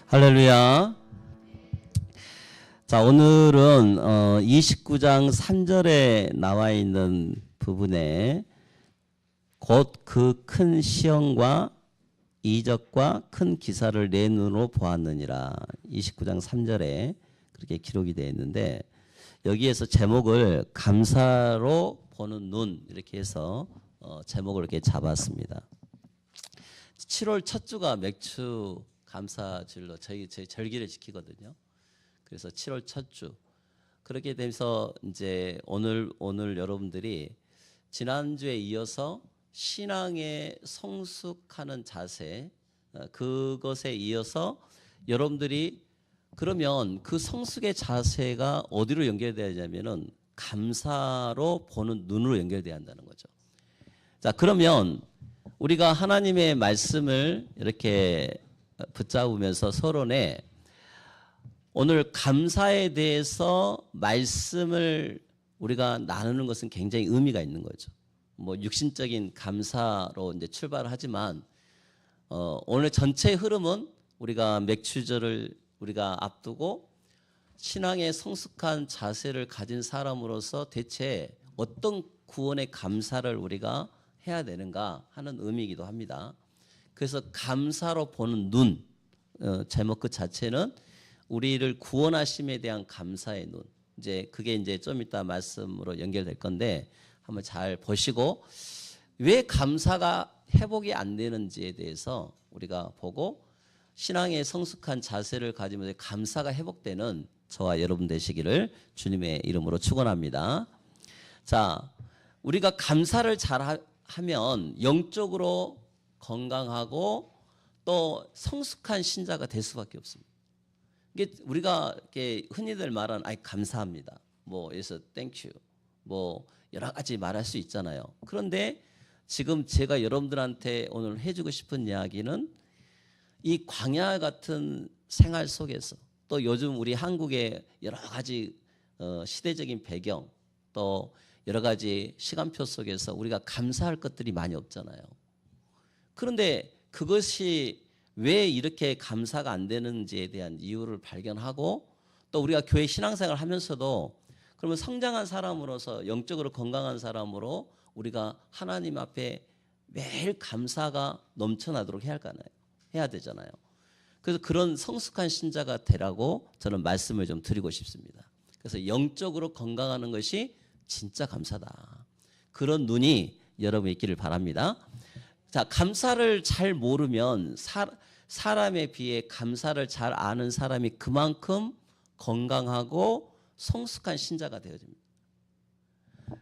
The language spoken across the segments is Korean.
할렐루야. 자, 오늘은 29장 3절에 나와 있는 부분에 곧 그 큰 시험과 이적과 큰 기사를 내 눈으로 보았느니라. 29장 3절에 그렇게 기록이 되어 있는데, 여기에서 제목을 감사로 보는 눈, 이렇게 해서 제목을 이렇게 잡았습니다. 7월 첫 주가 맥주 감사주일로 저희 절기를 지키거든요. 그래서 7월 첫 주. 그렇게 되면서 이제 오늘 여러분들이 지난주에 이어서 신앙에 성숙하는 자세, 그것에 이어서 여러분들이 그러면 그 성숙의 자세가 어디로 연결돼야 되냐면은 감사로 보는 눈으로 연결돼야 한다는 거죠. 자, 그러면 우리가 하나님의 말씀을 이렇게 붙잡으면서 서론에 오늘 감사에 대해서 말씀을 우리가 나누는 것은 굉장히 의미가 있는 거죠. 뭐 육신적인 감사로 이제 출발을 하지만 오늘 전체 흐름은 우리가 맥주절을 우리가 앞두고 신앙의 성숙한 자세를 가진 사람으로서 대체 어떤 구원의 감사를 우리가 해야 되는가 하는 의미이기도 합니다. 그래서 감사로 보는 눈, 제목 그 자체는 우리를 구원하심에 대한 감사의 눈. 이제 그게 이제 좀 이따 말씀으로 연결될 건데 한번 잘 보시고 왜 감사가 회복이 안 되는지에 대해서 우리가 보고 신앙의 성숙한 자세를 가지면서 감사가 회복되는 저와 여러분 되시기를 주님의 이름으로 축원합니다. 자, 우리가 감사를 잘 하면 영적으로 건강하고 또 성숙한 신자가 될 수밖에 없습니다. 이게 우리가 이렇게 흔히들 말하는 감사합니다. 뭐 그래서 땡큐. 뭐 여러 가지 말할 수 있잖아요. 그런데 지금 제가 여러분들한테 오늘 해주고 싶은 이야기는 이 광야 같은 생활 속에서 또 요즘 우리 한국의 여러 가지 시대적인 배경 또 여러 가지 시간표 속에서 우리가 감사할 것들이 많이 없잖아요. 그런데 그것이 왜 이렇게 감사가 안 되는지에 대한 이유를 발견하고 또 우리가 교회 신앙생활을 하면서도 그러면 성장한 사람으로서 영적으로 건강한 사람으로 우리가 하나님 앞에 매일 감사가 넘쳐나도록 해야 되잖아요. 그래서 그런 성숙한 신자가 되라고 저는 말씀을 좀 드리고 싶습니다. 그래서 영적으로 건강하는 것이 진짜 감사다. 그런 눈이 여러분이 있기를 바랍니다. 자, 감사를 잘 모르면 사람에 비해 감사를 잘 아는 사람이 그만큼 건강하고 성숙한 신자가 되어집니다.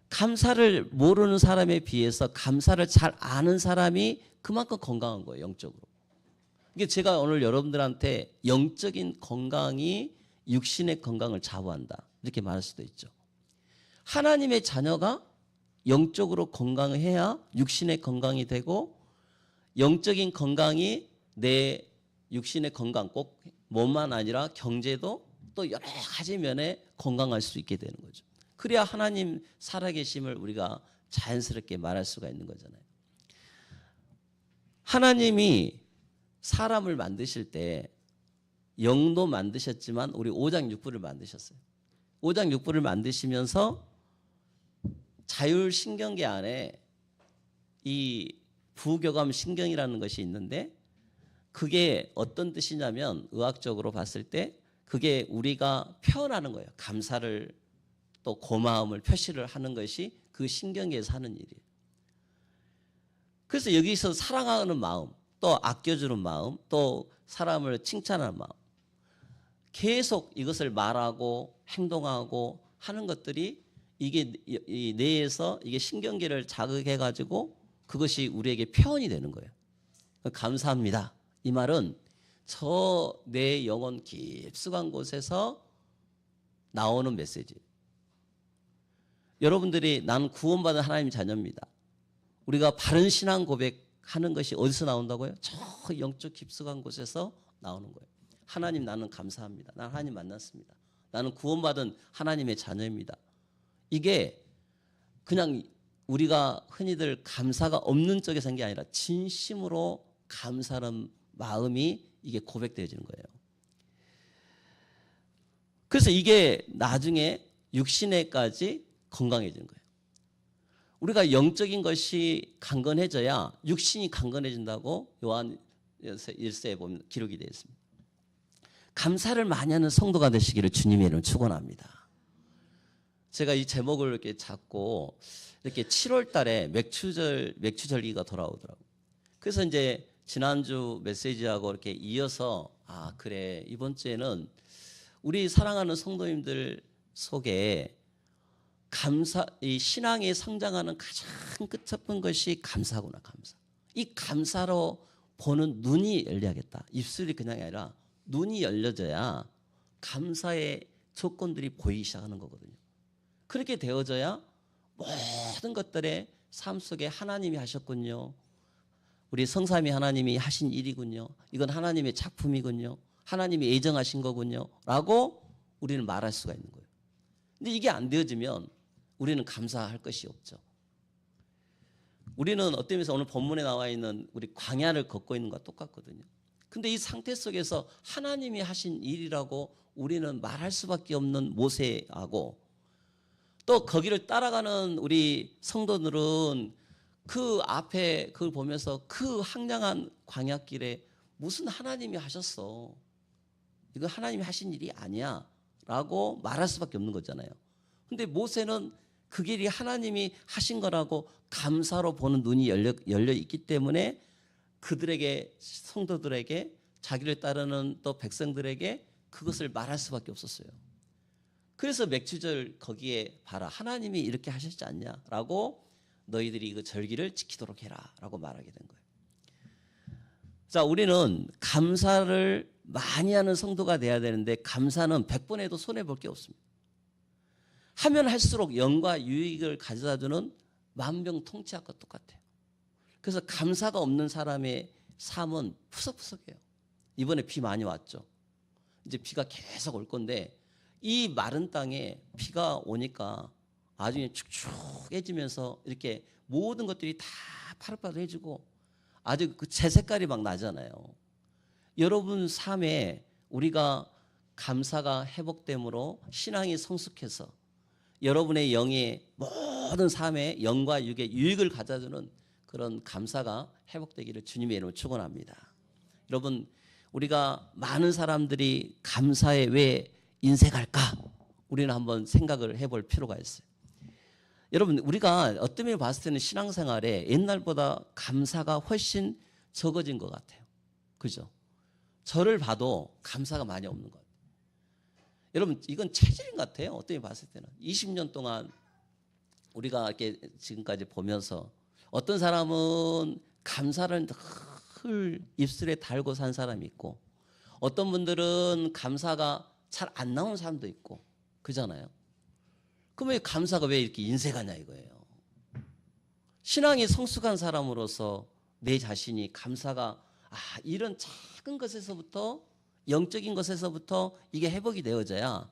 감사를 모르는 사람에 비해서 감사를 잘 아는 사람이 그만큼 건강한 거예요, 영적으로. 이게 제가 오늘 여러분들한테 영적인 건강이 육신의 건강을 좌우한다, 이렇게 말할 수도 있죠. 하나님의 자녀가 영적으로 건강해야 육신의 건강이 되고 영적인 건강이 내 육신의 건강, 꼭 몸만 아니라 경제도 또 여러 가지 면에 건강할 수 있게 되는 거죠. 그래야 하나님 살아계심을 우리가 자연스럽게 말할 수가 있는 거잖아요. 하나님이 사람을 만드실 때 영도 만드셨지만 우리 오장육부를 만드셨어요. 오장육부를 만드시면서 자율신경계 안에 이 부교감 신경이라는 것이 있는데 그게 어떤 뜻이냐면 의학적으로 봤을 때 그게 우리가 표현하는 거예요. 감사를 또 고마움을 표시를 하는 것이 그 신경계에서 하는 일이에요. 그래서 여기서 사랑하는 마음, 또 아껴주는 마음, 또 사람을 칭찬하는 마음, 계속 이것을 말하고 행동하고 하는 것들이 이게 이 뇌에서 이게 신경계를 자극해 가지고 그것이 우리에게 표현이 되는 거예요. 감사합니다. 이 말은 저 내 영혼 깊숙한 곳에서 나오는 메시지. 여러분들이 나는 구원받은 하나님 자녀입니다. 우리가 바른 신앙 고백하는 것이 어디서 나온다고요? 저 영적 깊숙한 곳에서 나오는 거예요. 하나님, 나는 감사합니다. 나는 하나님 만났습니다. 나는 구원받은 하나님의 자녀입니다. 이게 그냥 우리가 흔히들 감사가 없는 쪽에서 한 게 아니라 진심으로 감사하는 마음이 이게 고백되어지는 거예요. 그래서 이게 나중에 육신에까지 건강해지는 거예요. 우리가 영적인 것이 강건해져야 육신이 강건해진다고 요한 1서에 보면 기록이 되어 있습니다. 감사를 많이 하는 성도가 되시기를 주님의 이름으로 축원합니다. 제가 이 제목을 이렇게 잡고 이렇게 7월 달에 맥주절기가 돌아오더라고요. 그래서 이제 지난주 메시지하고 이렇게 이어서 그래 이번 주에는 우리 사랑하는 성도님들 속에 이 신앙에 성장하는 가장 끝깊은 것이 감사구나, 감사. 이 감사로 보는 눈이 열려야겠다. 입술이 그냥 아니라 눈이 열려져야 감사의 조건들이 보이기 시작하는 거거든요. 그렇게 되어져야 모든 것들의 삶 속에 하나님이 하셨군요. 우리 성삼위 하나님이 하신 일이군요. 이건 하나님의 작품이군요. 하나님이 예정하신 거군요. 라고 우리는 말할 수가 있는 거예요. 근데 이게 안 되어지면 우리는 감사할 것이 없죠. 우리는 어떤 의미에서 오늘 본문에 나와 있는 우리 광야를 걷고 있는 것과 똑같거든요. 근데 이 상태 속에서 하나님이 하신 일이라고 우리는 말할 수밖에 없는 모세하고 또 거기를 따라가는 우리 성도들은 그 앞에 그걸 보면서 그 황량한 광야길에 무슨 하나님이 하셨어. 이거 하나님이 하신 일이 아니야. 라고 말할 수밖에 없는 거잖아요. 근데 모세는 그 길이 하나님이 하신 거라고 감사로 보는 눈이 열려 있기 때문에 그들에게 성도들에게 자기를 따르는 또 백성들에게 그것을 말할 수밖에 없었어요. 그래서 맥주절 거기에 봐라 하나님이 이렇게 하셨지 않냐라고 너희들이 그 절기를 지키도록 해라라고 말하게 된 거예요. 자, 우리는 감사를 많이 하는 성도가 돼야 되는데 감사는 100번 해도 손해 볼 게 없습니다. 하면 할수록 영과 유익을 가져다주는 만병통치약과 똑같아요. 그래서 감사가 없는 사람의 삶은 푸석푸석해요. 이번에 비 많이 왔죠. 이제 비가 계속 올 건데 이 마른 땅에 비가 오니까 나중에 축축해지면서 이렇게 모든 것들이 다 파릇파릇해지고 아주 그 제 색깔이 막 나잖아요. 여러분 삶에 우리가 감사가 회복됨으로 신앙이 성숙해서 여러분의 영의 모든 삶에 영과 육의 유익을 가져주는 그런 감사가 회복되기를 주님의 이름으로 축원합니다. 여러분 우리가 많은 사람들이 감사에 왜 인색할까? 우리는 한번 생각을 해볼 필요가 있어요. 여러분 우리가 어떤 면을 봤을 때는 신앙생활에 옛날보다 감사가 훨씬 적어진 것 같아요. 그죠? 저를 봐도 감사가 많이 없는 것 같아요. 여러분 이건 체질인 것 같아요. 어떤 면을 봤을 때는 20년 동안 우리가 이렇게 지금까지 보면서 어떤 사람은 감사를 늘 입술에 달고 산 사람이 있고 어떤 분들은 감사가 잘 안 나온 사람도 있고 그잖아요. 그러면 감사가 왜 이렇게 인색하냐 이거예요. 신앙이 성숙한 사람으로서 내 자신이 감사가 이런 작은 것에서부터 영적인 것에서부터 이게 회복이 되어져야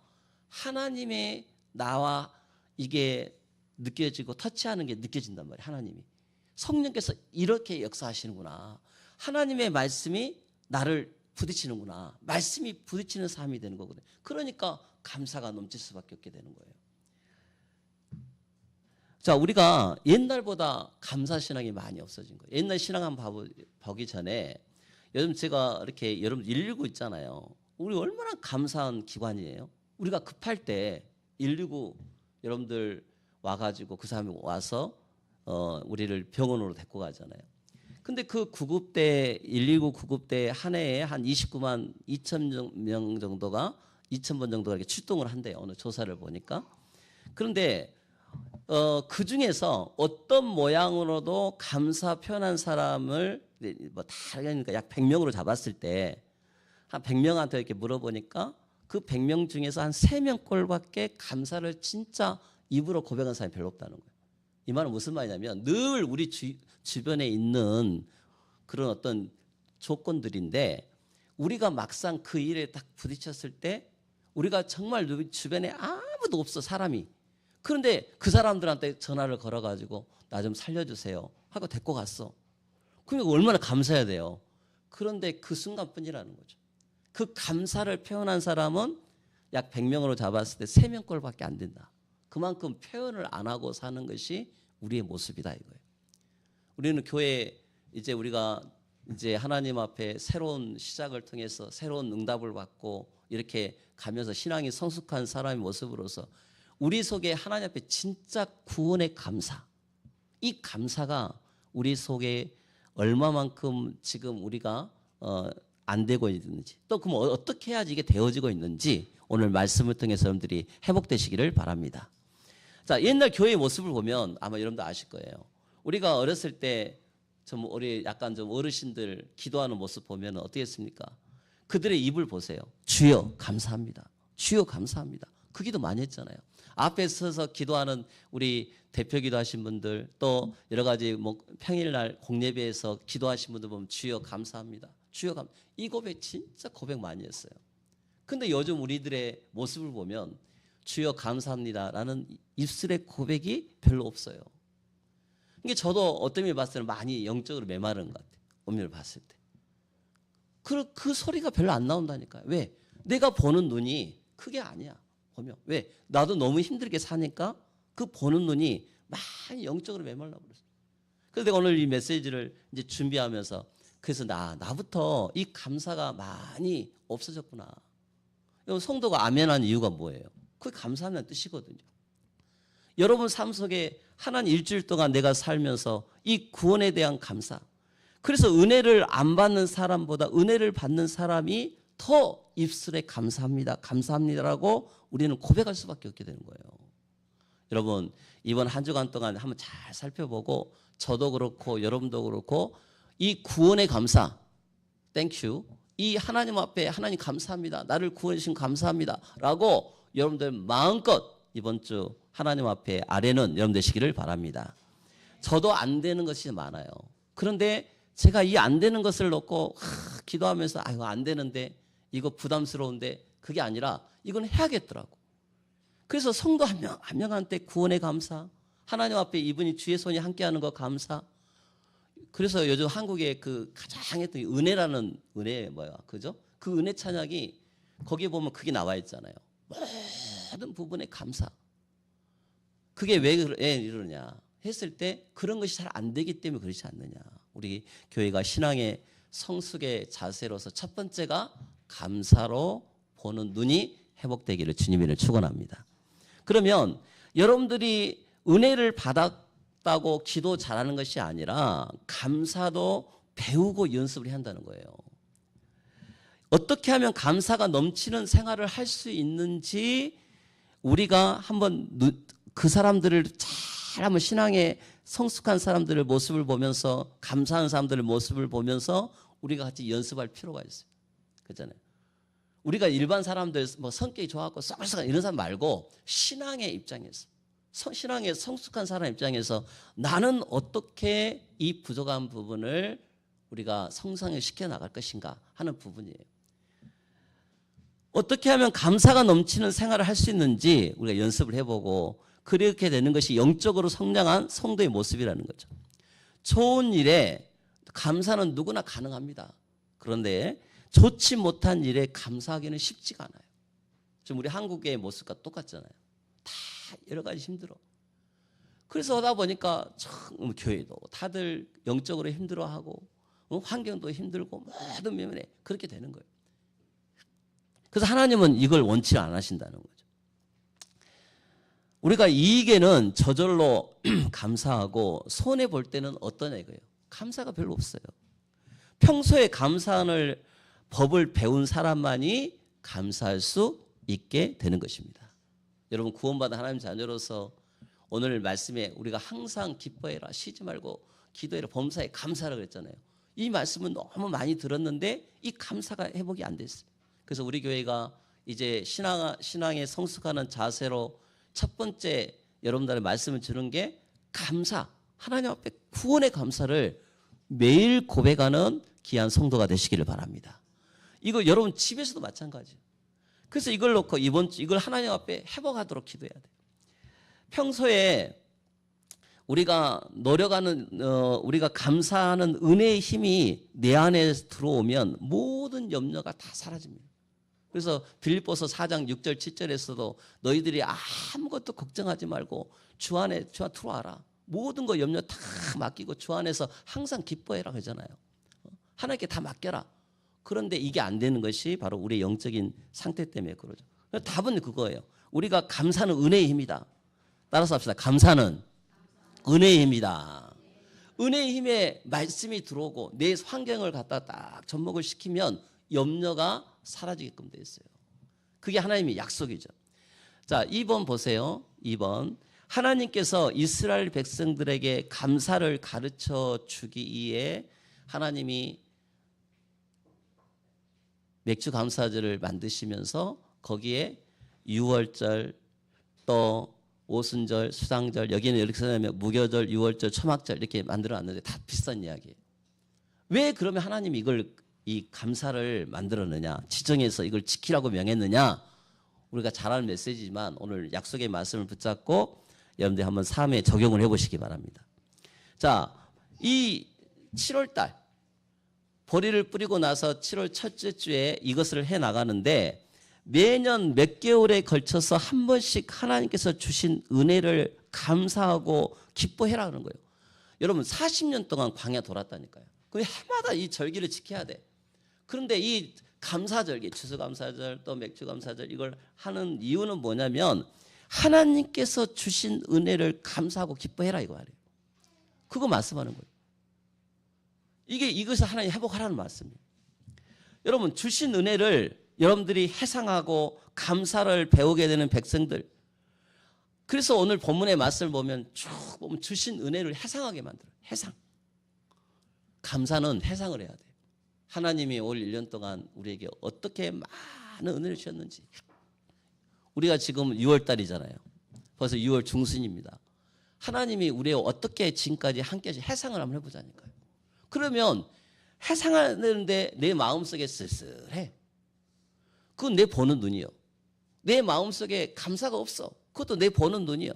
하나님의 나와 이게 느껴지고 터치하는 게 느껴진단 말이에요. 하나님이 성령께서 이렇게 역사하시는구나. 하나님의 말씀이 나를 부딪히는구나. 말씀이 부딪히는 삶이 되는 거거든요. 그러니까 감사가 넘칠 수밖에 없게 되는 거예요. 자, 우리가 옛날보다 감사 신앙이 많이 없어진 거예요. 옛날 신앙 한번 보기 전에 요즘 제가 이렇게 여러분 119 있잖아요. 우리 얼마나 감사한 기관이에요. 우리가 급할 때 119 여러분들 와가지고 그 사람이 와서 우리를 병원으로 데리고 가잖아요. 근데 그 구급대 119 구급대 한 해에 한 29만 2천 명 정도가 2,000번 정도가 이렇게 출동을 한대요. 어느 조사를 보니까. 그런데 그 중에서 어떤 모양으로도 감사 표현한 사람을 뭐 다 그러니까 약 100명으로 잡았을 때 한 100명한테 이렇게 물어보니까 그 100명 중에서 한 3명 꼴밖에 감사를 진짜 입으로 고백한 사람이 별로 없다는 거예요. 이 말은 무슨 말이냐면 늘 우리 주변에 있는 그런 어떤 조건들인데 우리가 막상 그 일에 딱 부딪혔을 때 우리가 정말 주변에 아무도 없어 사람이. 그런데 그 사람들한테 전화를 걸어가지고 나 좀 살려주세요 하고 데리고 갔어. 그러면 얼마나 감사해야 돼요. 그런데 그 순간뿐이라는 거죠. 그 감사를 표현한 사람은 약 100명으로 잡았을 때 3명꼴밖에 안 된다. 그만큼 표현을 안 하고 사는 것이 우리의 모습이다 이거예요. 우리는 교회 이제 우리가 이제 하나님 앞에 새로운 시작을 통해서 새로운 응답을 받고 이렇게 가면서 신앙이 성숙한 사람의 모습으로서 우리 속에 하나님 앞에 진짜 구원의 감사, 이 감사가 우리 속에 얼마만큼 지금 우리가 안 되고 있는지, 또 그럼 어떻게 해야지 이게 되어지고 있는지 오늘 말씀을 통해서 여러분들이 회복되시기를 바랍니다. 자, 옛날 교회의 모습을 보면 아마 여러분도 아실 거예요. 우리가 어렸을 때 좀 우리 약간 좀 어르신들 기도하는 모습 보면 어떻게 했습니까? 그들의 입을 보세요. 주여 감사합니다. 주여 감사합니다. 그 기도 많이 했잖아요. 앞에 서서 기도하는 우리 대표 기도하신 분들, 또 여러 가지 뭐 평일날 공예배에서 기도하신 분들 보면 주여 감사합니다. 주여 감. 이 고백 진짜 고백 많이 했어요. 근데 요즘 우리들의 모습을 보면 주여 감사합니다라는 입술의 고백이 별로 없어요. 이게 저도 어떤 의미를 봤을 때는 많이 영적으로 메마른 것 같아요. 엄밀히 봤을 때. 그 소리가 별로 안 나온다니까요. 왜? 내가 보는 눈이 그게 아니야. 보면. 왜? 나도 너무 힘들게 사니까 그 보는 눈이 많이 영적으로 메말라 버렸어요. 그래서 내가 오늘 이 메시지를 이제 준비하면서 그래서 나부터 이 감사가 많이 없어졌구나. 성도가 아멘한 이유가 뭐예요? 그게 감사하는 뜻이거든요. 여러분 삶 속에 하나님 일주일 동안 내가 살면서 이 구원에 대한 감사. 그래서 은혜를 안 받는 사람보다 은혜를 받는 사람이 더 입술에 감사합니다. 감사합니다라고 우리는 고백할 수밖에 없게 되는 거예요. 여러분 이번 한 주간 동안 한번 잘 살펴보고 저도 그렇고 여러분도 그렇고 이 구원의 감사, 땡큐. 이 하나님 앞에 하나님 감사합니다. 나를 구원해 주신 감사합니다. 라고 여러분들 마음껏 이번 주 하나님 앞에 아뢰는 여러분 되시기를 바랍니다. 저도 안 되는 것이 많아요. 그런데 제가 이 안 되는 것을 놓고 기도하면서 이거 안 되는데 이거 부담스러운데 그게 아니라 이건 해야겠더라고. 그래서 성도 한 명한테 구원의 감사, 하나님 앞에 이분이 주의 손이 함께하는 거 감사. 그래서 요즘 한국에 그 가장 했던 은혜라는 은혜 뭐야, 그죠? 그 은혜 찬양이 거기에 보면 그게 나와 있잖아요. 모든 부분에 감사. 그게 왜 이러냐 했을 때 그런 것이 잘 안 되기 때문에 그렇지 않느냐. 우리 교회가 신앙의 성숙의 자세로서 첫 번째가 감사로 보는 눈이 회복되기를 주님을 축원합니다. 그러면 여러분들이 은혜를 받았다고 기도 잘하는 것이 아니라 감사도 배우고 연습을 해야 한다는 거예요. 어떻게 하면 감사가 넘치는 생활을 할 수 있는지 우리가 한번 그 사람들을 잘 한번 신앙의 성숙한 사람들의 모습을 보면서 감사하는 사람들의 모습을 보면서 우리가 같이 연습할 필요가 있어요. 그렇잖아요. 우리가 일반 사람들 뭐 성격이 좋아갖고 썩썩한 이런 사람 말고 신앙의 입장에서 신앙의 성숙한 사람 입장에서 나는 어떻게 이 부족한 부분을 우리가 성장시켜 나갈 것인가 하는 부분이에요. 어떻게 하면 감사가 넘치는 생활을 할 수 있는지 우리가 연습을 해보고 그렇게 되는 것이 영적으로 성장한 성도의 모습이라는 거죠. 좋은 일에 감사는 누구나 가능합니다. 그런데 좋지 못한 일에 감사하기는 쉽지가 않아요. 지금 우리 한국의 모습과 똑같잖아요. 다 여러 가지 힘들어. 그래서 하다 보니까 참 교회도 다들 영적으로 힘들어하고 환경도 힘들고 모든 면에 그렇게 되는 거예요. 그래서 하나님은 이걸 원치 안 하신다는 거죠. 우리가 이익에는 저절로 감사하고 손해 볼 때는 어떠냐 이거예요. 감사가 별로 없어요. 평소에 감사하는 법을 배운 사람만이 감사할 수 있게 되는 것입니다. 여러분 구원받은 하나님 자녀로서 오늘 말씀에 우리가 항상 기뻐해라, 쉬지 말고 기도해라, 범사에 감사하라 그랬잖아요. 이 말씀은 너무 많이 들었는데 이 감사가 회복이 안 됐어요. 그래서 우리 교회가 이제 신앙에 성숙하는 자세로 첫 번째 여러분들의 말씀을 주는 게 감사, 하나님 앞에 구원의 감사를 매일 고백하는 귀한 성도가 되시기를 바랍니다. 이거 여러분 집에서도 마찬가지예요. 그래서 이걸 놓고 이번 주 이걸 하나님 앞에 회복하도록 기도해야 돼요. 평소에 우리가 노력하는 우리가 감사하는 은혜의 힘이 내 안에 들어오면 모든 염려가 다 사라집니다. 그래서 빌립보서 4장 6절 7절에서도 너희들이 아무것도 걱정하지 말고 주 안에 들어와라. 모든 거 염려 다 맡기고 주 안에서 항상 기뻐해라 하잖아요. 하나님께 다 맡겨라. 그런데 이게 안 되는 것이 바로 우리의 영적인 상태 때문에 그러죠. 답은 그거예요. 우리가 감사는 은혜의 힘이다. 따라서 합시다. 감사는 은혜의 힘이다. 은혜의 힘에 말씀이 들어오고 내 환경을 갖다 딱 접목을 시키면 염려가 사라지게끔 돼 있어요. 그게 하나님의 약속이죠. 자, 2번 보세요. 2번. 하나님께서 이스라엘 백성들에게 감사를 가르쳐 주기 위해 하나님이 맥주 감사절을 만드시면서 거기에 유월절 또 오순절, 수상절, 여기는 이렇게 쓰면 무교절, 유월절, 초막절 이렇게 만들어놨는데 다 비슷한 이야기예요. 왜 그러면 하나님이 이 감사를 만들었느냐, 지정해서 이걸 지키라고 명했느냐? 우리가 잘 아는 메시지지만 오늘 약속의 말씀을 붙잡고 여러분들이 한번 삶에 적용을 해보시기 바랍니다. 자, 이 7월달 보리를 뿌리고 나서 7월 첫째 주에 이것을 해나가는데 매년 몇 개월에 걸쳐서 한 번씩 하나님께서 주신 은혜를 감사하고 기뻐해라는 거예요. 여러분 40년 동안 광야 돌았다니까요. 그 해마다 이 절기를 지켜야 돼. 그런데 이 감사절기, 추수감사절 또 맥주감사절 이걸 하는 이유는 뭐냐면 하나님께서 주신 은혜를 감사하고 기뻐해라 이거 아니에요. 그거 말씀하는 거예요. 이것을 하나님 회복하라는 말씀이에요. 여러분 주신 은혜를 여러분들이 해상하고 감사를 배우게 되는 백성들. 그래서 오늘 본문의 말씀을 보면 쭉 보면 주신 은혜를 해상하게 만들어요. 해상. 감사는 해상을 해야 돼요. 하나님이 올 1년 동안 우리에게 어떻게 많은 은혜를 주셨는지. 우리가 지금 6월달이잖아요. 벌써 6월 중순입니다. 하나님이 우리의 어떻게 지금까지 함께 해상을 한번 해보자니까요. 그러면 해상하는데 내 마음속에 쓸쓸해. 그건 내 보는 눈이요. 내 마음속에 감사가 없어. 그것도 내 보는 눈이요.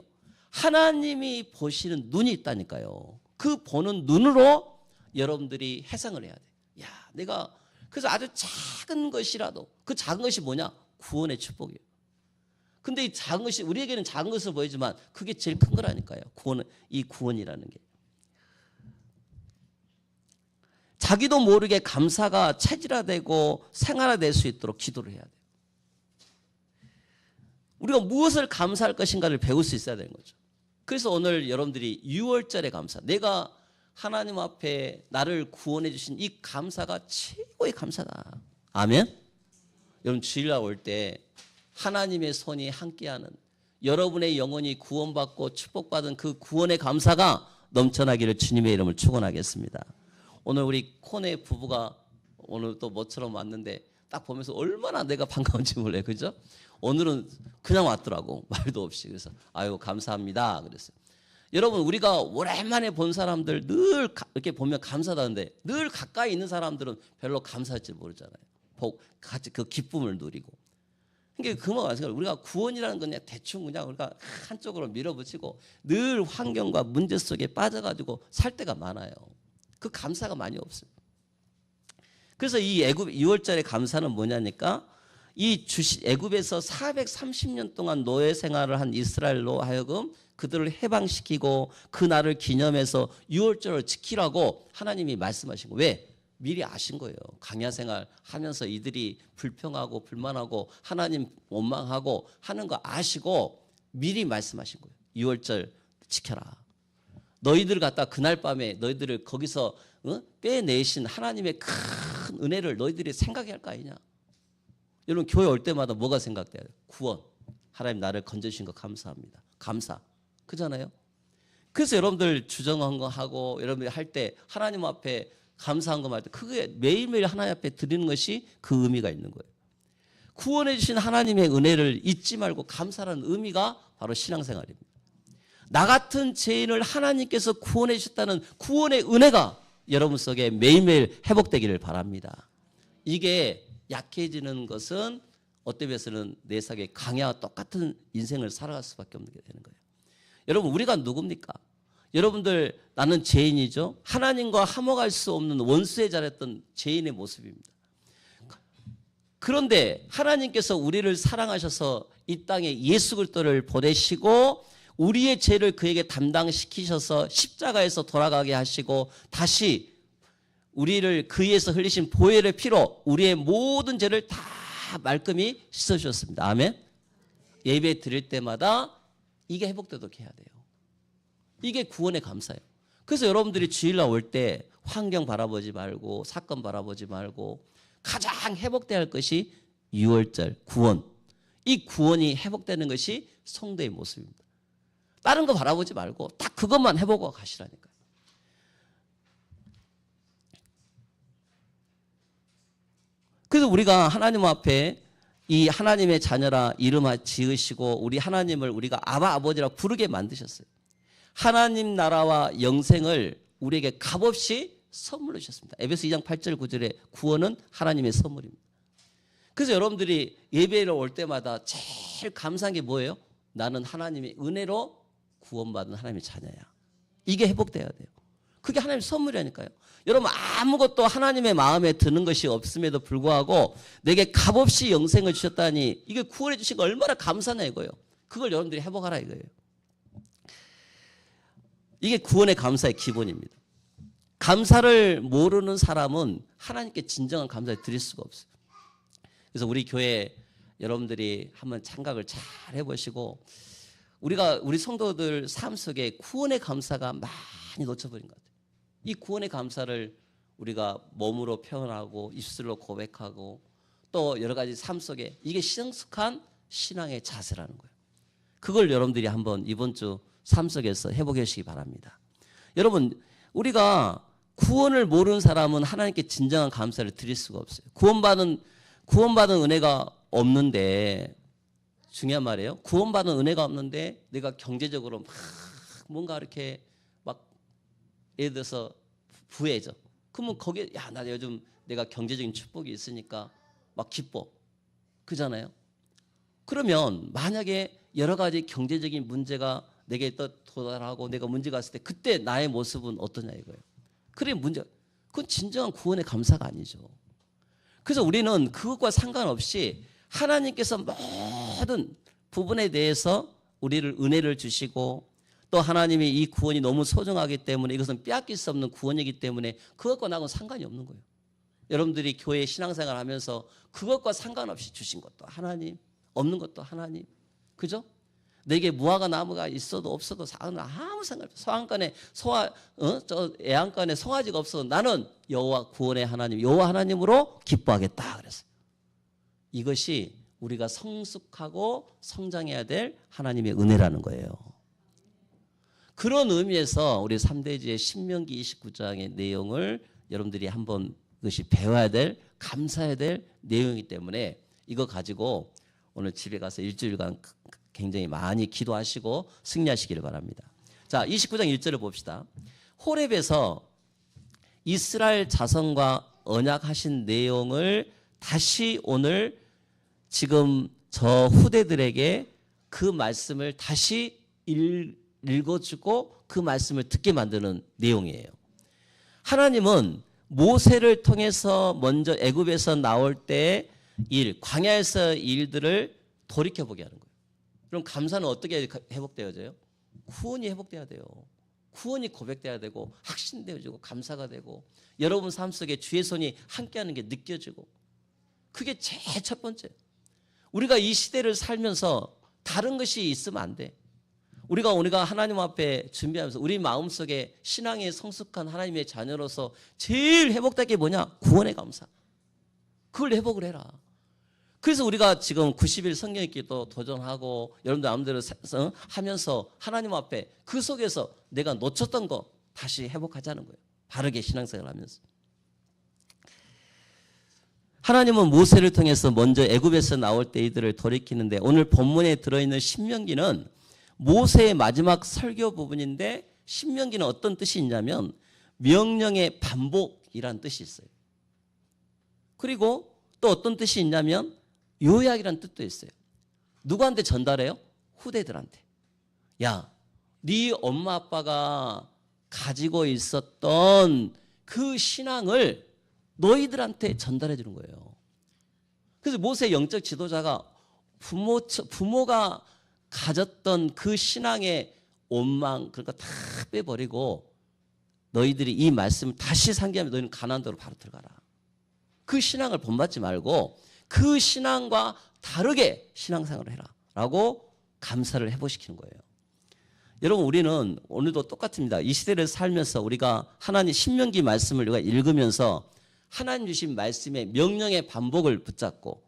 하나님이 보시는 눈이 있다니까요. 그 보는 눈으로 여러분들이 해상을 해야 돼. 야, 내가 그래서 아주 작은 것이라도 그 작은 것이 뭐냐? 구원의 축복이에요. 근데 이 작은 것이 우리에게는 작은 것을 보이지만 그게 제일 큰 거라니까요. 이 구원이라는 게. 자기도 모르게 감사가 체질화되고 생활화될 수 있도록 기도를 해야 돼요. 우리가 무엇을 감사할 것인가를 배울 수 있어야 되는 거죠. 그래서 오늘 여러분들이 6월절의 감사, 내가 하나님 앞에 나를 구원해 주신 이 감사가 최고의 감사다. 아멘? 여러분 주일날 올 때 하나님의 손이 함께하는 여러분의 영혼이 구원받고 축복받은 그 구원의 감사가 넘쳐나기를 주님의 이름을 축원하겠습니다. 오늘 우리 코네 부부가 오늘 또 모처럼 왔는데 딱 보면서 얼마나 내가 반가운지 몰라요. 그죠? 오늘은 그냥 왔더라고. 말도 없이. 그래서 아유 감사합니다. 그랬어요. 여러분 우리가 오랜만에 본 사람들 늘 이렇게 보면 감사하다는데 늘 가까이 있는 사람들은 별로 감사할지 모르잖아요. 같이 그 기쁨을 누리고. 그러니까 그만 마찬가지로 우리가 구원이라는 건 그냥 대충 그냥 우리가 한쪽으로 밀어붙이고 늘 환경과 문제 속에 빠져가지고 살 때가 많아요. 그 감사가 많이 없어요. 그래서 이 애굽 2월절의 감사는 뭐냐니까 이 애굽에서 430년 동안 노예 생활을 한 이스라엘로 하여금 그들을 해방시키고 그 날을 기념해서 6월절을 지키라고 하나님이 말씀하신 거예요. 왜? 미리 아신 거예요. 광야 생활 하면서 이들이 불평하고 불만하고 하나님 원망하고 하는 거 아시고 미리 말씀하신 거예요. 6월절 지켜라. 너희들 갖다 그날 밤에 너희들을 거기서 빼내신 하나님의 큰 은혜를 너희들이 생각해야 할 거 아니냐. 여러분 교회 올 때마다 뭐가 생각돼요? 구원. 하나님 나를 건져주신 거 감사합니다. 감사. 그잖아요. 그래서 여러분들 주정한 거 하고 여러분들이 할 때 하나님 앞에 감사한 거 말 때 그게 매일매일 하나님 앞에 드리는 것이 그 의미가 있는 거예요. 구원해 주신 하나님의 은혜를 잊지 말고 감사하는 의미가 바로 신앙생활입니다. 나 같은 죄인을 하나님께서 구원해 주셨다는 구원의 은혜가 여러분 속에 매일매일 회복되기를 바랍니다. 이게 약해지는 것은 어떤 면에서는 내 삶의 강야와 똑같은 인생을 살아갈 수밖에 없는 게 되는 거예요. 여러분 우리가 누굽니까? 여러분들 나는 죄인이죠. 하나님과 화목할 수 없는 원수에 자랐던 죄인의 모습입니다. 그런데 하나님께서 우리를 사랑하셔서 이 땅에 예수 그리스도를 보내시고 우리의 죄를 그에게 담당시키셔서 십자가에서 돌아가게 하시고 다시 우리를 그에서 흘리신 보혈의 피로 우리의 모든 죄를 다 말끔히 씻어주셨습니다. 아멘. 예배 드릴 때마다 이게 회복되도록 해야 돼요. 이게 구원의 감사예요. 그래서 여러분들이 주일날 올 때 환경 바라보지 말고 사건 바라보지 말고 가장 회복돼야 할 것이 유월절 구원. 이 구원이 회복되는 것이 성도의 모습입니다. 다른 거 바라보지 말고 딱 그것만 해보고 가시라니까요. 그래서 우리가 하나님 앞에 이 하나님의 자녀라 이름 지으시고 우리 하나님을 우리가 아바 아버지라 부르게 만드셨어요. 하나님 나라와 영생을 우리에게 값없이 선물로 주셨습니다. 에베소 2장 8절 9절에 구원은 하나님의 선물입니다. 그래서 여러분들이 예배를 올 때마다 제일 감사한 게 뭐예요? 나는 하나님의 은혜로 구원받은 하나님의 자녀야. 이게 회복돼야 돼요. 그게 하나님의 선물이라니까요. 여러분 아무것도 하나님의 마음에 드는 것이 없음에도 불구하고 내게 값없이 영생을 주셨다니 이게 구원해 주신 거 얼마나 감사냐 이거예요. 그걸 여러분들이 회복하라 이거예요. 이게 구원의 감사의 기본입니다. 감사를 모르는 사람은 하나님께 진정한 감사를 드릴 수가 없어요. 그래서 우리 교회 여러분들이 한번 생각을 잘 해보시고 우리 성도들 삶 속에 구원의 감사가 많이 놓쳐버린 것 같아요. 이 구원의 감사를 우리가 몸으로 표현하고 입술로 고백하고 또 여러 가지 삶 속에 이게 성숙한 신앙의 자세라는 거예요. 그걸 여러분들이 한번 이번 주 삶 속에서 해보시기 바랍니다. 여러분 우리가 구원을 모르는 사람은 하나님께 진정한 감사를 드릴 수가 없어요. 구원받은 은혜가 없는데 중요한 말이에요. 구원받은 은혜가 없는데 내가 경제적으로 막 뭔가 이렇게 막 예를 들어서 부해져. 그러면 거기에 나 요즘 내가 경제적인 축복이 있으니까 막 기뻐. 그잖아요. 그러면 만약에 여러 가지 경제적인 문제가 내게 또 도달하고 내가 문제가 있을 때 그때 나의 모습은 어떠냐 이거예요. 그래 그건 진정한 구원의 감사가 아니죠. 그래서 우리는 그것과 상관없이 하나님께서 모든 부분에 대해서 우리를 은혜를 주시고 또 하나님이 이 구원이 너무 소중하기 때문에 이것은 빼앗길 수 없는 구원이기 때문에 그것과 나하고는 상관이 없는 거예요. 여러분들이 교회 신앙생활 하면서 그것과 상관없이 주신 것도 하나님, 없는 것도 하나님. 그죠? 내게 무화과 나무가 있어도 없어도 아무 상관없어. 애안간에 송아지가 없어도 나는 여호와 구원의 하나님, 여호와 하나님으로 기뻐하겠다 그랬어요. 이것이 우리가 성숙하고 성장해야 될 하나님의 은혜라는 거예요. 그런 의미에서 우리 3대지의 신명기 29장의 내용을 여러분들이 한번 이것이 배워야 될, 감사해야 될 내용이기 때문에 이거 가지고 오늘 집에 가서 일주일간 굉장히 많이 기도하시고 승리하시기를 바랍니다. 자, 29장 1절을 봅시다. 호렙에서 이스라엘 자손과 언약하신 내용을 다시 오늘 지금 저 후대들에게 그 말씀을 다시 읽어주고 그 말씀을 듣게 만드는 내용이에요. 하나님은 모세를 통해서 먼저 애굽에서 나올 때 광야에서 일들을 돌이켜보게 하는 거예요. 그럼 감사는 어떻게 회복되어져요? 구원이 회복돼야 돼요. 구원이 고백돼야 되고 확신되어지고 감사가 되고 여러분 삶 속에 주의 손이 함께하는 게 느껴지고 그게 제일 첫 번째. 우리가 이 시대를 살면서 다른 것이 있으면 안 돼. 우리가 하나님 앞에 준비하면서 우리 마음속에 신앙의 성숙한 하나님의 자녀로서 제일 회복될 게 뭐냐? 구원의 감사. 그걸 회복을 해라. 그래서 우리가 지금 90일 성경 읽기도 도전하고 여러분들 마음대로 하면서 하나님 앞에 그 속에서 내가 놓쳤던 거 다시 회복하자는 거예요. 바르게 신앙생활을 하면서. 하나님은 모세를 통해서 먼저 애굽에서 나올 때 이들을 돌이키는데 오늘 본문에 들어있는 신명기는 모세의 마지막 설교 부분인데 신명기는 어떤 뜻이 있냐면 명령의 반복이라는 뜻이 있어요. 그리고 또 어떤 뜻이 있냐면 요약이라는 뜻도 있어요. 누구한테 전달해요? 후대들한테. 야, 네 엄마 아빠가 가지고 있었던 그 신앙을 너희들한테 전달해 주는 거예요. 그래서 모세 영적 지도자가 부모가 가졌던 그 신앙의 원망 그러니까 다 빼버리고 너희들이 이 말씀을 다시 상기하면 너희는 가나안으로 바로 들어가라. 그 신앙을 본받지 말고 그 신앙과 다르게 신앙생활을 해라 라고 감사를 회복시키는 거예요. 여러분 우리는 오늘도 똑같습니다. 이 시대를 살면서 우리가 하나님 신명기 말씀을 우리가 읽으면서 하나님 주신 말씀의 명령의 반복을 붙잡고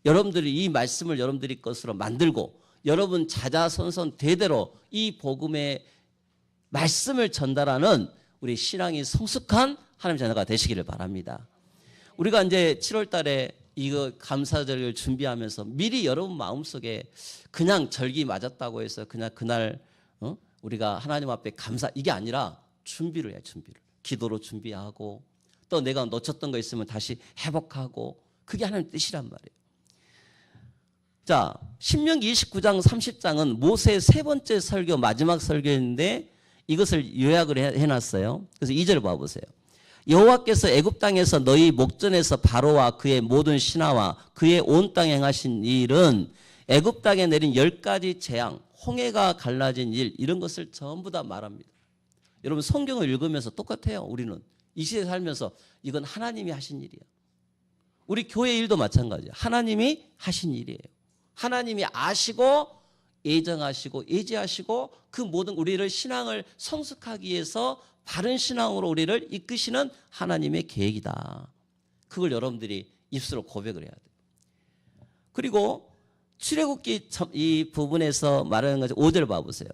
여러분들이 이 말씀을 여러분들이 것으로 만들고 여러분 자자손손 대대로 이 복음의 말씀을 전달하는 우리 신앙이 성숙한 하나님 자녀가 되시기를 바랍니다. 우리가 이제 7월 달에 이거 감사절을 준비하면서 미리 여러분 마음속에 그냥 절기 맞았다고 해서 그냥 그날 우리가 하나님 앞에 감사 이게 아니라 준비를 해요. 준비를. 기도로 준비하고 또 내가 놓쳤던 거 있으면 다시 회복하고 그게 하나님 뜻이란 말이에요. 자, 신명기 29장 30장은 모세의 세 번째 설교 마지막 설교인데 이것을 요약을 해놨어요. 그래서 2절 봐보세요. 여호와께서 애굽 땅에서 너희 목전에서 바로와 그의 모든 신하와 그의 온 땅에 행하신 일은 애굽 땅에 내린 10가지 재앙, 홍해가 갈라진 일 이런 것을 전부 다 말합니다. 여러분 성경을 읽으면서 똑같아요. 우리는 이 시대에 살면서 이건 하나님이 하신 일이야. 우리 교회 일도 마찬가지예요. 하나님이 하신 일이에요. 하나님이 아시고 예정하시고 예지하시고 그 모든 우리를 신앙을 성숙하기 위해서 바른 신앙으로 우리를 이끄시는 하나님의 계획이다. 그걸 여러분들이 입술로 고백을 해야 돼요. 그리고 출애굽기 이 부분에서 말하는 거죠. 5절 봐보세요.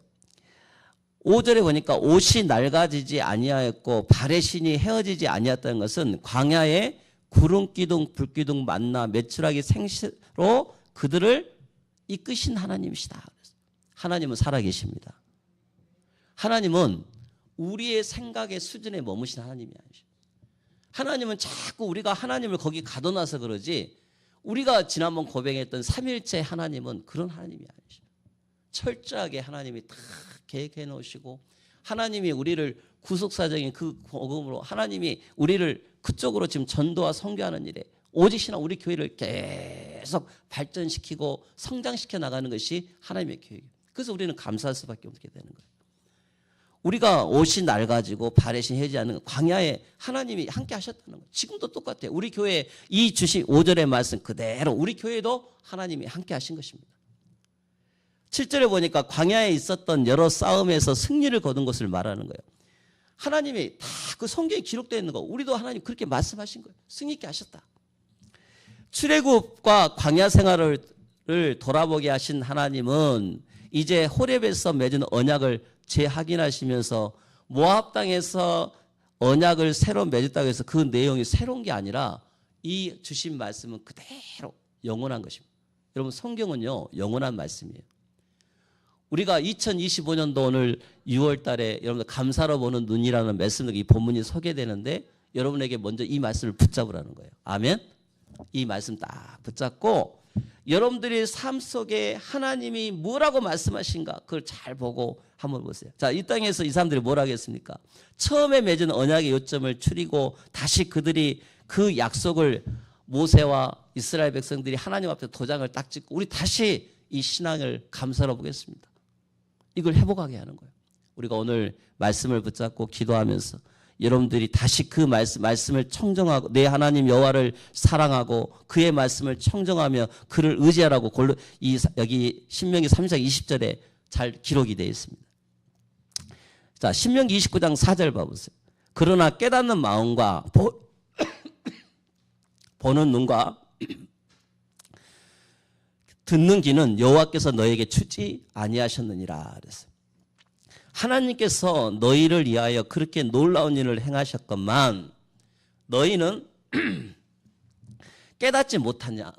5절에 보니까 옷이 낡아지지 아니하였고 발의 신이 헤어지지 아니하였다는 것은 광야에 구름 기둥 불기둥 만나 메추라기 생시로 그들을 이끄신 하나님이시다. 하나님은 살아계십니다. 하나님은 우리의 생각의 수준에 머무신 하나님이 아니죠. 하나님은 자꾸 우리가 하나님을 거기 가둬놔서 그러지 우리가 지난번 고백했던 삼일체 하나님은 그런 하나님이 아니죠. 철저하게 하나님이 다 계획해 놓으시고 하나님이 우리를 구속사적인 그 복음으로 하나님이 우리를 그쪽으로 지금 전도와 선교하는 일에 오직 신앙 우리 교회를 계속 발전시키고 성장시켜 나가는 것이 하나님의 계획이에요. 그래서 우리는 감사할 수밖에 없게 되는 거예요. 우리가 옷이 낡아지고 발의 신이 헤어지지 않는 광야에 하나님이 함께 하셨다는 거예요. 지금도 똑같아요. 우리 교회 이 주신 5절의 말씀 그대로 우리 교회도 하나님이 함께 하신 것입니다. 7절에 보니까 광야에 있었던 여러 싸움에서 승리를 거둔 것을 말하는 거예요. 하나님이 다 그 성경에 기록되어 있는 거 우리도 하나님 그렇게 말씀하신 거예요. 승리 있게 하셨다. 출애굽과 광야 생활을 돌아보게 하신 하나님은 이제 호렙에서 맺은 언약을 재확인하시면서 모압 땅에서 언약을 새로 맺었다고 해서 그 내용이 새로운 게 아니라 이 주신 말씀은 그대로 영원한 것입니다. 여러분 성경은요 영원한 말씀이에요. 우리가 2025년도 오늘 6월 달에 여러분들 감사로 보는 눈이라는 말씀으로 이 본문이 소개되는데 여러분에게 먼저 이 말씀을 붙잡으라는 거예요. 아멘? 이 말씀 딱 붙잡고 여러분들의 삶 속에 하나님이 뭐라고 말씀하신가 그걸 잘 보고 한번 보세요. 자, 이 땅에서 이 사람들이 뭘 하겠습니까? 처음에 맺은 언약의 요점을 추리고 다시 그들이 그 약속을 모세와 이스라엘 백성들이 하나님 앞에 도장을 딱 찍고 우리 다시 이 신앙을 감사로 보겠습니다. 이걸 회복하게 하는 거예요. 우리가 오늘 말씀을 붙잡고 기도하면서 여러분들이 다시 그 말씀을 청정하고 내 하나님 여호와를 사랑하고 그의 말씀을 청정하며 그를 의지하라고 여기 신명기 3장 20절에 잘 기록이 되어 있습니다. 자, 신명기 29장 4절 봐보세요. 그러나 깨닫는 마음과 보는 눈과 듣는 귀는 여호와께서 너에게 주지 아니하셨느니라 그랬어요. 하나님께서 너희를 위하여 그렇게 놀라운 일을 행하셨건만 너희는 깨닫지 못하냐?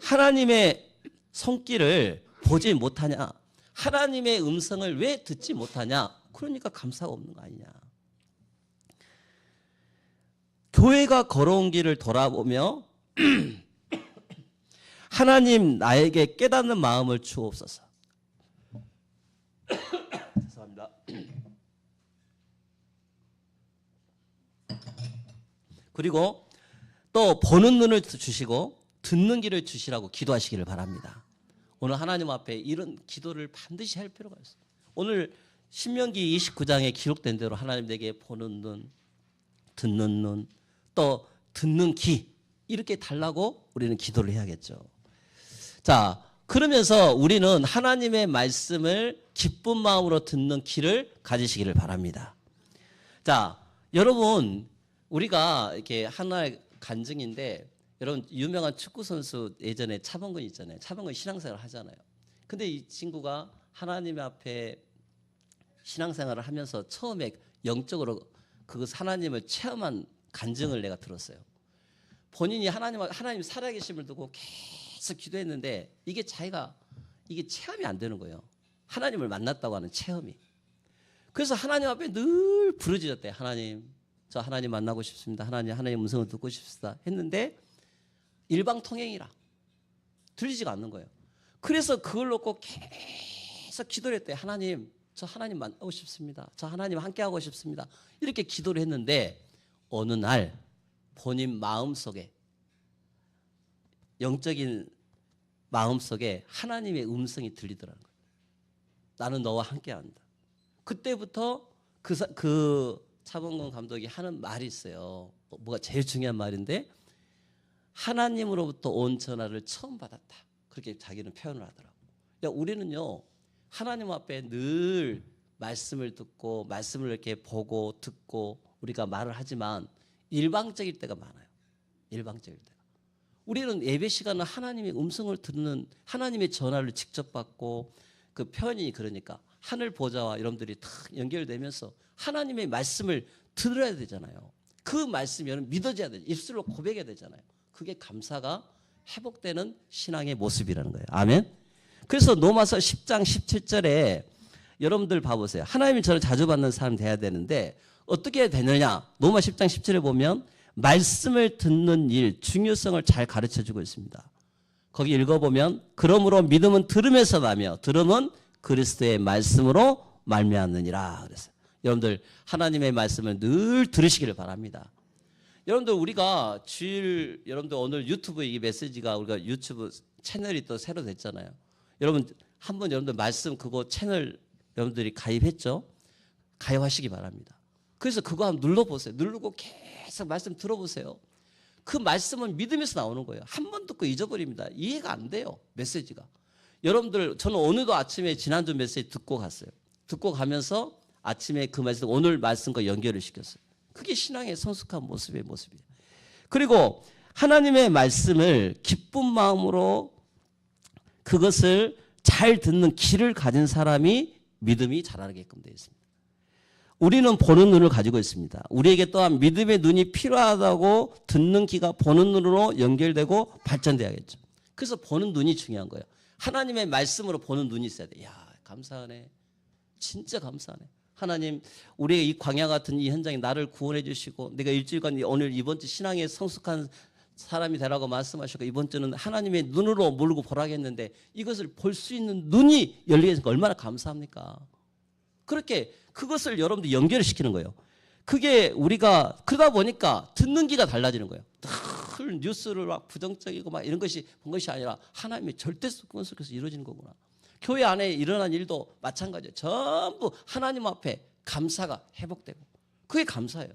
하나님의 손길을 보지 못하냐? 하나님의 음성을 왜 듣지 못하냐? 그러니까 감사가 없는 거 아니냐? 교회가 걸어온 길을 돌아보며 하나님 나에게 깨닫는 마음을 주옵소서. 죄송합니다. 그리고 또 보는 눈을 주시고 듣는 길을 주시라고 기도하시기를 바랍니다. 오늘 하나님 앞에 이런 기도를 반드시 할 필요가 있어요. 오늘 신명기 29장에 기록된 대로 하나님 내게 보는 눈, 듣는 눈, 또 듣는 귀 이렇게 달라고 우리는 기도를 해야겠죠. 자, 그러면서 우리는 하나님의 말씀을 기쁜 마음으로 듣는 귀를 가지시기를 바랍니다. 자, 여러분 우리가 이렇게 하나의 간증인데 여러분 유명한 축구 선수 예전에 차범근 있잖아요. 차범근 신앙생활을 하잖아요. 근데 이 친구가 하나님 앞에 신앙생활을 하면서 처음에 영적으로 그 하나님을 체험한 간증을 내가 들었어요. 본인이 하나님 살아계심을 두고 계속 기도했는데 이게 체험이 안 되는 거예요. 하나님을 만났다고 하는 체험이. 그래서 하나님 앞에 늘 부르짖었대요. 하나님, 저 하나님 만나고 싶습니다. 하나님 음성을 듣고 싶습니다. 했는데 일방통행이라 들리지가 않는 거예요. 그래서 그걸 놓고 계속 기도를 했대요. 하나님, 저 하나님 만나고 싶습니다. 저 하나님 함께하고 싶습니다. 이렇게 기도를 했는데 어느 날 본인 마음속에 영적인 마음속에 하나님의 음성이 들리더라는 거예요. 나는 너와 함께한다. 그때부터 그 차범근 감독이 하는 말이 있어요. 뭐가 제일 중요한 말인데 하나님으로부터 온 전화를 처음 받았다. 그렇게 자기는 표현을 하더라고요. 그러니까 우리는요. 하나님 앞에 늘 말씀을 듣고 말씀을 이렇게 보고 듣고 우리가 말을 하지만 일방적일 때가 많아요. 일방적일 때가. 우리는 예배 시간은 하나님의 음성을 듣는 하나님의 전화를 직접 받고 그 표현이 그러니까 하늘 보좌와 여러분들이 다 연결되면서 하나님의 말씀을 들어야 되잖아요. 그 말씀이 여러분 믿어져야 되죠. 입술로 고백해야 되잖아요. 그게 감사가 회복되는 신앙의 모습이라는 거예요. 아멘. 그래서 로마서 10장 17절에 여러분들 봐보세요. 하나님이 저를 자주 받는 사람 돼야 되는데 어떻게 되느냐. 로마 10장 17절에 보면 말씀을 듣는 일 중요성을 잘 가르쳐주고 있습니다. 거기 읽어보면 그러므로 믿음은 들음에서 나며 들음은 그리스도의 말씀으로 말미암느니라 그랬어요. 여러분들 하나님의 말씀을 늘 들으시기를 바랍니다. 여러분들 우리가 여러분들 오늘 유튜브 이 메시지가 우리가 유튜브 채널이 또 새로 됐잖아요. 여러분 한번 여러분들 말씀 그거 채널 여러분들이 가입했죠? 가입하시기 바랍니다. 그래서 그거 한번 눌러보세요. 누르고 계속 말씀 들어보세요. 그 말씀은 믿음에서 나오는 거예요. 한 번 듣고 잊어버립니다. 이해가 안 돼요. 메시지가. 여러분들 저는 오늘도 아침에 지난주 메시지 듣고 갔어요. 듣고 가면서 아침에 그 말씀 오늘 말씀과 연결을 시켰어요. 그게 신앙의 성숙한 모습이에요. 그리고 하나님의 말씀을 기쁜 마음으로 그것을 잘 듣는 귀를 가진 사람이 믿음이 자라게끔 되어 있습니다. 우리는 보는 눈을 가지고 있습니다. 우리에게 또한 믿음의 눈이 필요하다고 듣는 귀가 보는 눈으로 연결되고 발전돼야겠죠. 그래서 보는 눈이 중요한 거예요. 하나님의 말씀으로 보는 눈이 있어야 돼. 야, 감사하네. 진짜 감사하네. 하나님, 우리의 이 광야 같은 이 현장에 나를 구원해 주시고 내가 일주일간 오늘 이번 주 신앙에 성숙한 사람이 되라고 말씀하시고 이번 주는 하나님의 눈으로 몰고 보라고 했는데 이것을 볼 수 있는 눈이 열리게 되니까 얼마나 감사합니까? 그렇게 그것을 여러분들 연결을 시키는 거예요. 그게 우리가 그러다 보니까 듣는 귀가 달라지는 거예요. 늘 뉴스를 막 부정적이고 막 이런 것이 본 것이 아니라 하나님의 절대권 속에서 이루어지는 거구나. 교회 안에 일어난 일도 마찬가지예요. 전부 하나님 앞에 감사가 회복되고 그게 감사예요.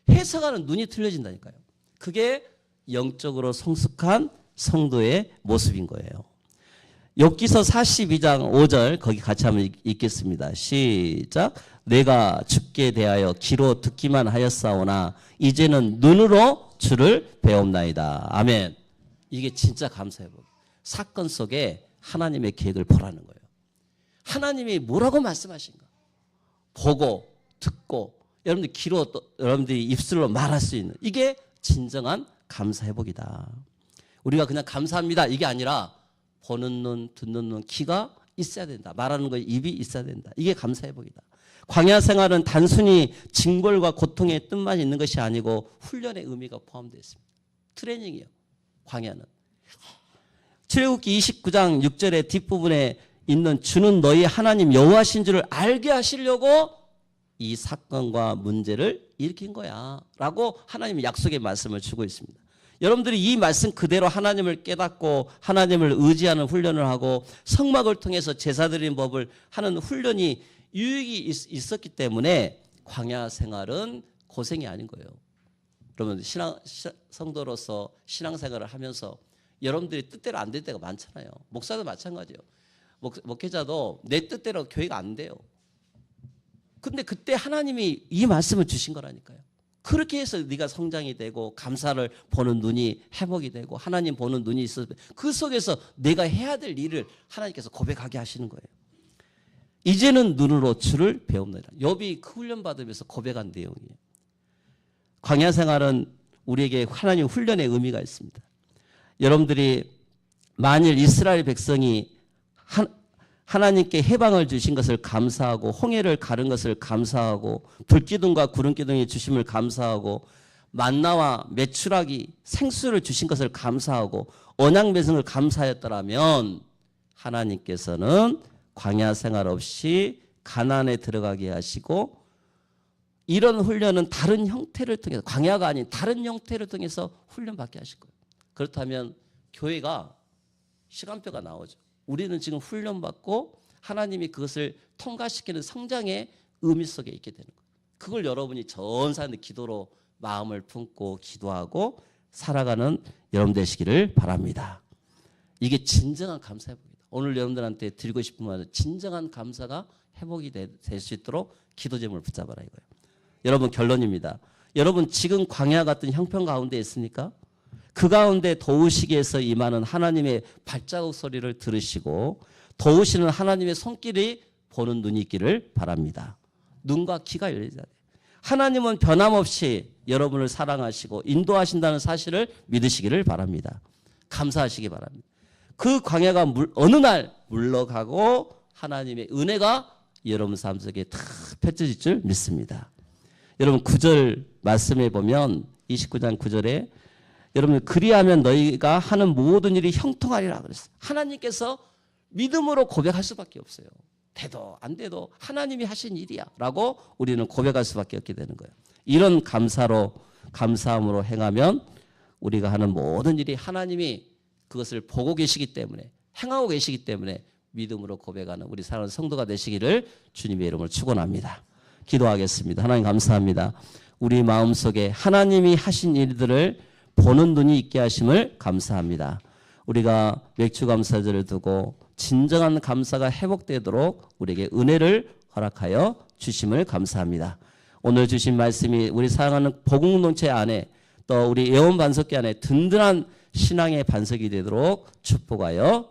해석하는 눈이 틀려진다니까요. 그게 영적으로 성숙한 성도의 모습인 거예요. 욥기서 42장 5절 거기 같이 한번 읽겠습니다. 시작. 내가 주께 대하여 귀로 듣기만 하였사오나 이제는 눈으로 주를 배움나이다. 아멘. 이게 진짜 감사해요. 사건 속에 하나님의 계획을 보라는 거예요. 하나님이 뭐라고 말씀하신가? 보고 듣고 여러분들 귀로 여러분들이 입술로 말할 수 있는 이게 진정한 감사 회복이다. 우리가 그냥 감사합니다 이게 아니라 보는 눈, 듣는 눈, 귀가 있어야 된다. 말하는 거에 입이 있어야 된다. 이게 감사 회복이다. 광야 생활은 단순히 징벌과 고통의 뜻만 있는 것이 아니고 훈련의 의미가 포함되어 있습니다. 트레이닝이에요. 광야는. 출애굽기 29장 6절의 뒷부분에 있는 주는 너희 하나님 여호와신 줄을 알게 하시려고 이 사건과 문제를 일으킨 거야 라고 하나님이 약속의 말씀을 주고 있습니다. 여러분들이 이 말씀 그대로 하나님을 깨닫고 하나님을 의지하는 훈련을 하고 성막을 통해서 제사 드리는 법을 하는 훈련이 유익이 있었기 때문에 광야 생활은 고생이 아닌 거예요. 그러면 성도로서 신앙생활을 하면서 여러분들이 뜻대로 안 될 때가 많잖아요. 목사도 마찬가지예요. 목회자도 내 뜻대로 교회가 안 돼요. 근데 그때 하나님이 이 말씀을 주신 거라니까요. 그렇게 해서 네가 성장이 되고 감사를 보는 눈이 회복이 되고 하나님 보는 눈이 있어서 그 속에서 내가 해야 될 일을 하나님께서 고백하게 하시는 거예요. 이제는 눈으로 주를 배웁니다. 욥이 그 훈련 받으면서 고백한 내용이에요. 광야 생활은 우리에게 하나님 훈련의 의미가 있습니다. 여러분들이 만일 이스라엘 백성이 하나님께 해방을 주신 것을 감사하고 홍해를 가른 것을 감사하고 불기둥과 구름기둥이 주심을 감사하고 만나와 메추라기 생수를 주신 것을 감사하고 언약 맺음을 감사했더라면 하나님께서는 광야 생활 없이 가나안에 들어가게 하시고 이런 훈련은 다른 형태를 통해서 광야가 아닌 다른 형태를 통해서 훈련받게 하실 거예요. 그렇다면 교회가 시간표가 나오죠. 우리는 지금 훈련받고 하나님이 그것을 통과시키는 성장의 의미 속에 있게 되는 거예요. 그걸 여러분이 전사하는 기도로 마음을 품고 기도하고 살아가는 여러분 되시기를 바랍니다. 이게 진정한 감사 회복이다. 오늘 여러분들한테 드리고 싶은 말은 진정한 감사가 회복이 될 수 있도록 기도 제목을 붙잡아라 이거예요. 여러분 결론입니다. 여러분 지금 광야 같은 형편 가운데 있습니까? 그 가운데 도우시기 위해서 임하는 하나님의 발자국 소리를 들으시고 도우시는 하나님의 손길이 보는 눈이 있기를 바랍니다. 눈과 귀가 열려야 돼요. 하나님은 변함없이 여러분을 사랑하시고 인도하신다는 사실을 믿으시기를 바랍니다. 감사하시기 바랍니다. 그 광야가 어느 날 물러가고 하나님의 은혜가 여러분 삶 속에 다 펼쳐질 줄 믿습니다. 여러분 9절 말씀에 보면 29장 9절에 여러분 그리하면 너희가 하는 모든 일이 형통하리라 그랬어요. 하나님께서 믿음으로 고백할 수밖에 없어요. 돼도 안 돼도 하나님이 하신 일이야 라고 우리는 고백할 수밖에 없게 되는 거예요. 이런 감사함으로 행하면 우리가 하는 모든 일이 하나님이 그것을 보고 계시기 때문에 행하고 계시기 때문에 믿음으로 고백하는 우리 사랑하는 성도가 되시기를 주님의 이름으로 축원합니다. 기도하겠습니다. 하나님 감사합니다. 우리 마음속에 하나님이 하신 일들을 보는 눈이 있게 하심을 감사합니다. 우리가 맥주감사절을 두고 진정한 감사가 회복되도록 우리에게 은혜를 허락하여 주심을 감사합니다. 오늘 주신 말씀이 우리 사랑하는 복음공동체 안에 또 우리 예언반석기 안에 든든한 신앙의 반석이 되도록 축복하여